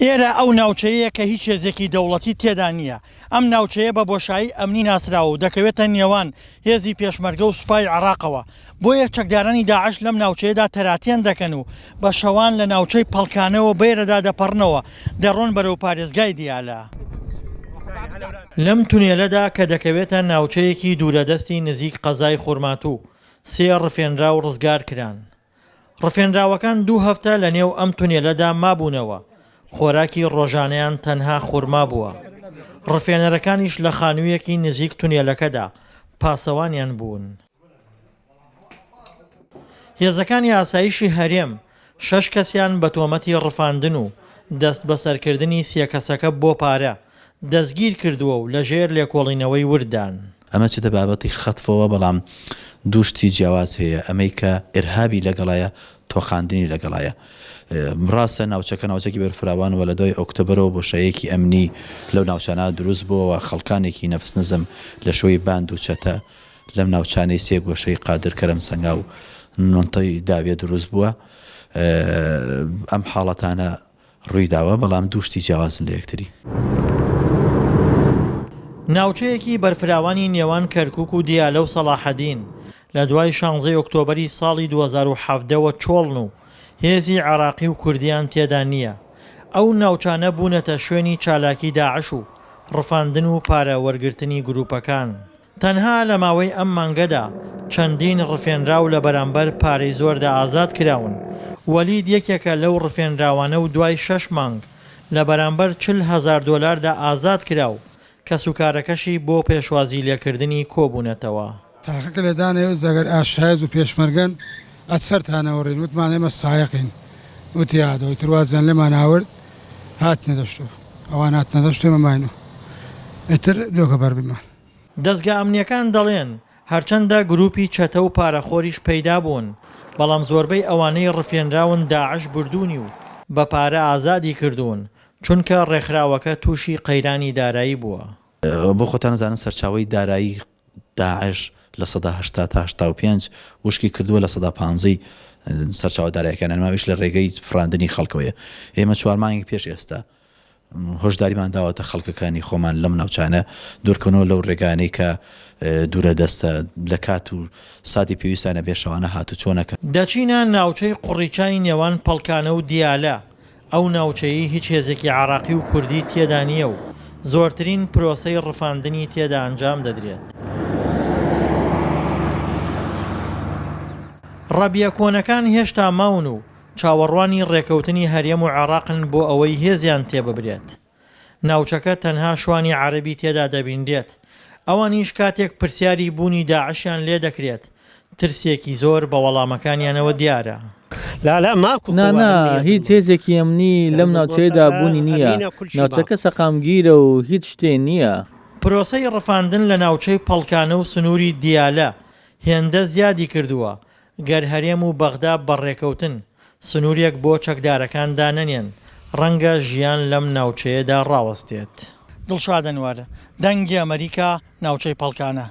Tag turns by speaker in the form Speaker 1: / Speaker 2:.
Speaker 1: ئێرە ئەو ناوچەیە کە هیچ هێزێکی دەوڵەتی تێدا نییە. ئەم ناوچەیە بە بۆشایی ئەمنی ناسراوە و دەکەوێتە نێوان هێزی پێشمەرگە و سوپای عێراقەوە. بۆیە چەکدارانی داعش لەم ناوچەیەدا تەراتێن دەکەن و بە شەوان لە ناوچەی پەڵکانەوە بێرەدا دەپەڕنەوە، دەڕۆن بەرەو پارێزگای دیالە. لەم تونێلەدا کە دەکەوێتە ناوچەیەکی دوورەدەستی نزیک قەزای خورماتوو، 3 ڕفێنرا و ڕزگار کران. ڕفێنراوەکان 2 هەفتە لە نێو ئەم تونێلەدا مابوونەوە. خۆراکی ڕۆژانەیان تەنها خوورما بووە. ڕفێنەرەکانیش لە خانوویەکی نزیک تونێلەکەدا پاسەوانیان بوون. هێزەکانی ئاسایشی هەرێم 6 کەسیان بە تۆمەتی ڕفاندن و دەست بەسەرکردنی 3 کەسەکە بۆ پارە دەستگیر کردووە و لەژێر لێکۆڵینەوەی وردان.
Speaker 2: ئەمە چ دەبابەتی خەتفەوە بەڵام دووشتی جیاواز هەیە، ئەمەی کە ئێرهابی لەگەڵایە تۆخاندنی لەگەڵایە. ڕاستە ناوچەکە ناوچەکی بەرفراوانەوە لە 2 ئۆکتۆبرەوە بۆشایەکی ئەمنی لەو ناوچانە دروست بووەوە، خەڵکانێکی نەفس نزم لە شوەی باند و چەتە لەم ناوچانەی 3 گۆشەی قادر کەرەم سەنگا و نۆنتەی داوێ دروست بووە. ئەم حاڵەتانە ڕوویداوە بەڵام دووشتی جیاوازن لە یەکتری.
Speaker 1: ناوچەیەکی بەرفراوانی نێوان کەرکووک و دیالە و سەلاحەدین لە دوای 16 ئۆکتۆبری ساڵی 2017ەوە چۆڵن و هێزی عێراقی و کوردیان تێدا نییە. ئەو ناوچانە بوونەتە شوێنی چالاکی داعش و ڕفاندن و پارە وەرگرتنی گروپەکان. تەنها لە ماوەی ئەم مانگەدا چەندین ڕفێنرا و لە بەرامبەر پارەی زۆردا ئازاد کراون. وەلید یەکێکە لەو ڕفێنراوانە و دوای 6 مانگ لە بەرامبەر 40,000 دۆلاردا ئازاد کراو کە سوکارەکەشی بۆ پێشوازی لێکردنی کۆبوونەتەوە.
Speaker 3: تاقیق لێدانەوە دەگەر ئاشایز و پێشمەرگەن ئەسەرتانەوەڕین وتمان ئێمە سایقین وتیادەوەی تروازیان لێمان ئاورد هات نەدەشتۆ ئەوان هات نەدەشتێ مەماینەوە ئێتر لۆکە بەربیمان.
Speaker 1: دەستگا ئەمنیەکان دەڵێن هەرچەندە گروپی چەتە و پارەخۆریش پەیدا بوون، بەڵام زۆربەی ئەوانەی ڕفێنراون داعش بردوونی و بە پارە ئازادی کردوون چونکە ڕێکخراوەکە تووشی قەیرانی دارایی بووە.
Speaker 2: بۆ خۆتان نزانن سەرچاوی دارایی داعش لە 80 تا 85 وشکی کردووە لە 150 سەرچاوە دارایەکان ئەماویش لە ڕێگەی فراندنی خەڵکەوەیە. ئێمە 4 مانگی پێش ئێستا هۆشداریمان داوەتە خەڵکەکانی خۆمان لەم ناوچانە دوورکەنەوە لەو ڕێگانەی کە دوورە دەستە لە کات و سادی پێویستانە بێشەوانە هاتو چۆنەکە.
Speaker 1: دەچینە ناوچەی قوڕیچای نێوان پەڵکانە و دیالە. ئەو ناوچەیە هیچ هێزێکی عێراقی و کوردی تێدا نییە و زۆرترین پرۆسەی ڕفاندنی تێدا ئەنجام دەدرێت. ڕەبیە کۆنەکان هێشتا ماون و چاوەڕوانی ڕێکەوتنی هەرێم و عێراقن بۆ ئەوەی هێزیان تێببرێت. ناوچەکە تەنها شوانی عەرەبی تێدا دەبینرێت. ئەوانیش کاتێک پرسیاری بوونی داعشیان لێ دەکرێت ترسێکی زۆر بە وەڵامەکانیانەوە دیارە.
Speaker 4: نا هیچ هێزێکی ئەمنی لەم ناوچەیەدا بوونی نییە. ناوچەکە سەقامگیرە و هیچ شتێ نییە.
Speaker 1: پرۆسەی ڕفاندن لە ناوچەی پەڵکانە و سنووری دیالە هێندە زیادی کردووە گەر هەرێم و بەغدا بەڕێکەوتن سنوورێک بۆ چەکدارەکان دانەنێن ڕەنگە ژیان لەم ناوچەیەدا ڕاوەستێت. دڵشادەنوارە، دەنگی ئەمریکا، ناوچەی پەڵکانە.